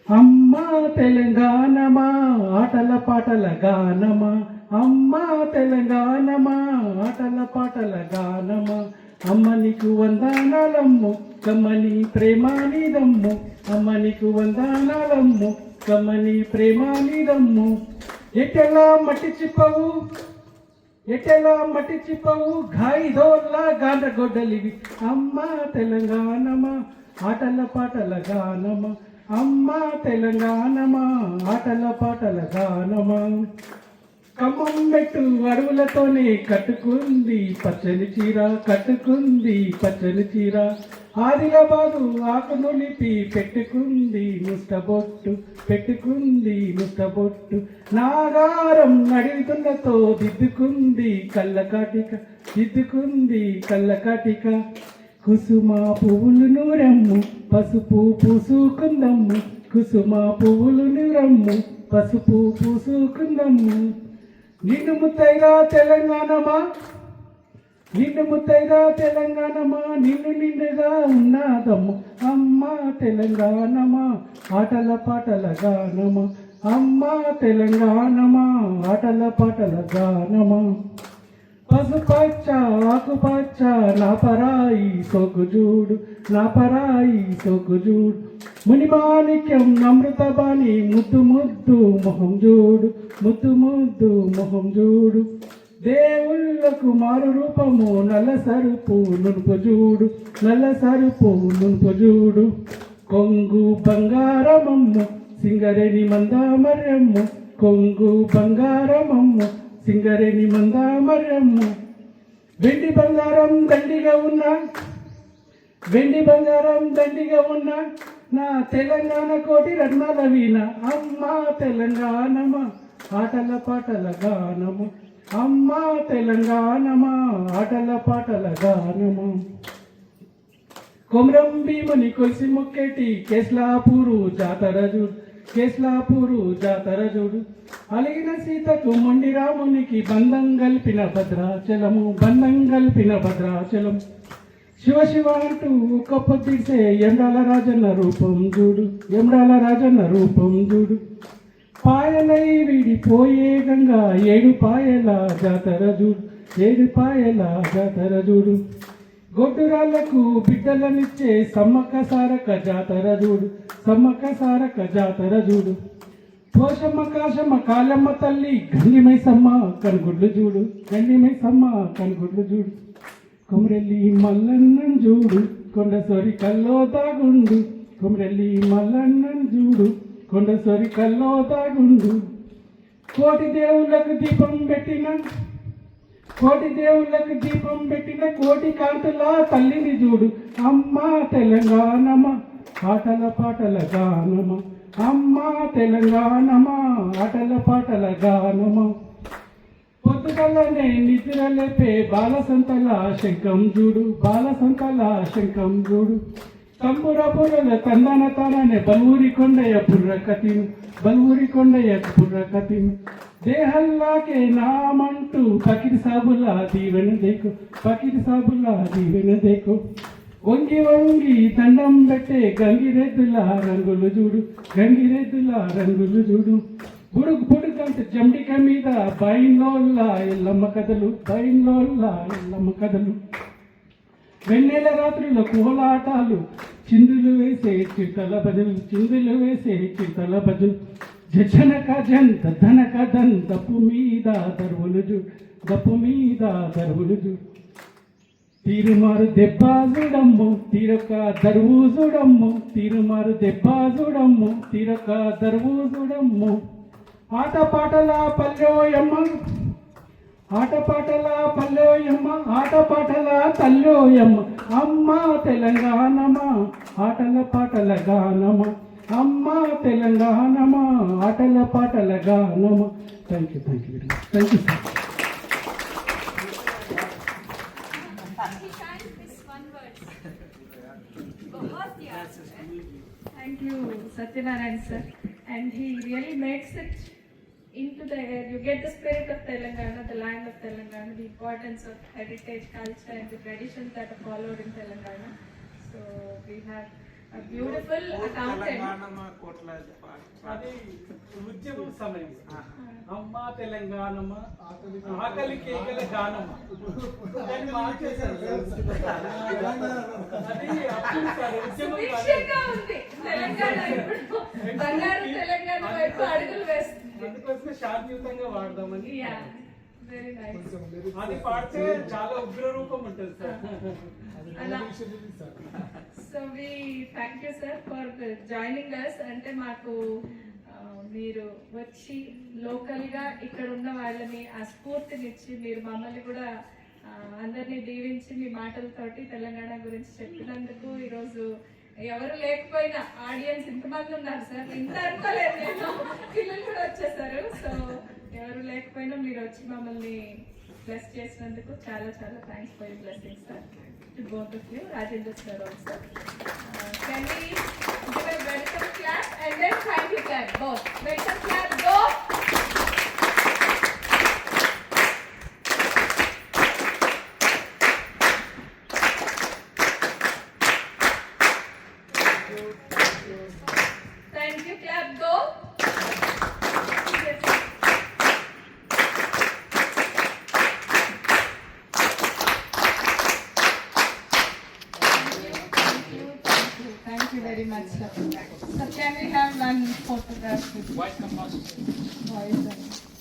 అమ్మా తెలంగాణమా ఆటల పాటల గానమా, అమ్మా తెలంగాణమా ఆటల పాటల గానమా. అమ్మ నీకు వందనాలమ్ము కమ్మని ప్రేమానిదమ్ము, అమ్మ నీకు వందనాలమ్ము కమ్మని ప్రేమానిదమ్ము. ఎటెలా మట్టి చిప్పవు, ఎటెలా మట్టి చిప్పవు, ఘాయిదోల్లా గాండ్రగొడ్డలివి. అమ్మా తెలంగాణమా ఆటల పాటల గానమా, అమ్మా తెలంగాణమా ఆటల పాటల గానమా. ఖమ్మం మెట్టు అడవులతోనే కట్టుకుంది పచ్చని చీర, కట్టుకుంది పచ్చని చీర. ఆదిలాబాదు ఆకును లిపి పెట్టుకుంది ముస్తబొట్టు, పెట్టుకుంది ముస్తబొట్టు. నాగారం నడివితున్నతో దిద్దుకుంది కళ్ళకాటిక, దిద్దుకుంది కళ్ళకాటిక. కుసుమ పువ్వులు నూరమ్ము పసుపు పూసుకుందమ్ము, కుసుమ పువ్వులు నూరమ్ము పసుపు పూసుకుందమ్ము. నిన్ను ముత్తైదా తెలంగాణమా, నిన్ను ముత్తైదా తెలంగాణమా, నిన్ను నిండుగా ఉన్నాదమ్ము. అమ్మా తెలంగాణమా ఆటల పాటల గానమా, అమ్మా తెలంగాణమా ఆటల పాటల గానమా. పసుపచ్చ ఆకుపచ్చ నా పరాయి సొగ్గు చూడు, నా పరాయి సొగ్గు చూడు. మునిమాణిక్యం అమృతబాణి ముద్దు ముద్దు మొహం చూడు, ముద్దు ముద్దు మొహం చూడు. దేవుళ్ళకు మారు రూపము నల్ల సరుపు నునుపు చూడు, నల్ల సరుపు నునుపు చూడు. కొంగు బంగారమమ్ము సింగరేణి మందామర్యమ్ము, కొంగు బంగారమమ్ము సింగరేణి మందామర్యమ్ము. వెండి బంగారం దండిగా ఉన్నా, వెండి బంగారం దండిగా ఉన్నా, నా తెలంగాణ కోటి రత్నాల వీణ. అమ్మా తెలంగాణమా ఆటల పాటల గానము, అమ్మా తెలంగాణమా ఆటల పాటల గానము. కొమరం భీముని కొలిసి మొక్కేటి కేస్లాపూరు జాతర చూడు, కేస్లాపూరు జాతర చూడు. అలిగిన సీతకు మొండి రామునికి బంధం గల్పిన భద్రాచలము, బంధం గల్పిన భద్రాచలం. శివ శివ అంటూ ఒక్క పొద్దిసే ఎండాల రాజన్న రూపం చూడు, ఎండాల రాజన్న రూపం చూడు. పాయలై విడిపోయే గంగా ఏడు పాయల జాతర చూడు, ఏడు పాయల జాతర చూడు. గొడ్డురాళ్లకు బిడ్డలనిచ్చే సమ్మక్క సారక్క జాతర చూడు, సమ్మక్క సారక్క జాతర చూడు. పోషమ్మ కాశమ్మ కాలమ్మ తల్లి గండిమైసమ్మ కనుగుడ్లు చూడు, గండిమైసమ్మ కనుగుడ్లు చూడు. కొమరెల్లి మల్లన్నం చూడు కొండ సొరి కల్లో దాగుండు, కొమరెల్లి మల్లన్నం చూడు కొండ సొరి కల్లో దాగుండు. కోటి దేవుళ్ళకు దీపం పెట్టిన, కోటి దేవుళ్ళకు దీపం పెట్టిన కోటి కాంతుల తల్లిని చూడు. అమ్మా తెలంగాణమా ఆటల పాటల గానమా, అమ్మా తెలంగాణమా ఆటల పాటల గానమా. పొద్దుగల్లనే నిద్ర లేపే బాలసంతల శంఖం చూడు, బాలసంతల శంఖం చూడు. తంబుర బుర్రల తందన తాననే బలూరి కొండయ్య బుర్ర కతిను, బలూరి కొండయ్య బుర్ర కతిను. దేహల్లాకే నామంటూ పకిరి సాబులా దీవెన దేకు, పకిరి సాబులా దీవెన దేకు. వంగి వంగి దండం పెట్టే గంగిరెద్దుల రంగులు చూడు, గంగిరెద్దుల రంగులు చూడు. బుడుగు బుడుగంత జండిక మీద బైన్లోల్ల ఎల్లమ్మ కథలు, బైన్లోల్ల ఎల్లమ్మ కథలు. వెన్నెల రాత్రుల కోలాటాలు, చిందులు వేసే చిట్టల భజలు, చిందులు వేసే చిట్టల భజలు. జనక జన్ ధనక ధన్ దప్పు మీద దరువులు చూడు, దప్పు మీద దరువులు చూడు. తీరుమారు దెబ్బ చూడమ్ము తీరొక దరువు చూడమ్ము, తీరుమారు దెబ్బ చూడమ్ము తీరొక దరువు చూడమ్ము. ఆటపాటల పల్లెయమ్మ, ఆటపాటల పల్లెయమ్మ, ఆటపాటల తల్లోయమ్మ. అమ్మా తెలంగాణమా ఆటల పాటల గానమా, అమ్మా తెలంగాణమా ఆటల పాటల గానమా. Thank you, thank you very much, thank you sir. Thank you, Satyanarayan sir. And he really makes it into the air. You get the spirit of Telangana, the land of Telangana, the importance of heritage, culture, and the traditions that are followed in Telangana. So we have beautiful accountant. Telangana కోట్లాది అది ఉద్యమం సమయం. అమ్మ తెలంగాణమ్మ ఆకలి కేకల గానమ్మ దాన్ని మార్చేశారు sir. అది అప్పుడు సార్ ఉద్యమం కాదు. సుభిక్షంగా ఉంది తెలంగాణ ఇప్పుడు బంగారు తెలంగాణ వైపు అడుగులు వేస్తుంది. అందుకోసమే శాంతియుతంగా వాడదామని. Yeah very nice. అది పాడితే చాలా ఉగ్ర రూపం ఉంటుంది సార్. అలా so we thank you sir for joining us. అంటే మాకు మీరు వచ్చి లోకల్గా ఇక్కడ ఉన్న వాళ్ళని ఆ స్ఫూర్తినిచ్చి మీరు మమ్మల్ని కూడా అందరినీ దీవించి మీ మాటలతోటి తెలంగాణ గురించి చెప్పినందుకు ఈరోజు ఎవరు లేకపోయినా ఆడియన్స్ ఇంతమంది ఉన్నారు సార్, ఇంత అనుకోలేదు నేను. పిల్లలు కూడా వచ్చేసారు. సో ఎవరు లేకపోయినా మీరు వచ్చి మమ్మల్ని బ్లెస్ చేసినందుకు చాలా చాలా thanks for you blessings sir. To both of you, Rajendra sir also. Can we give a welcome clap and then thank you clap both. Welcome clap go. Thank you, clap, go. Yes. Thank you very much, sir. Sir, can we have one photograph with White compost. boys and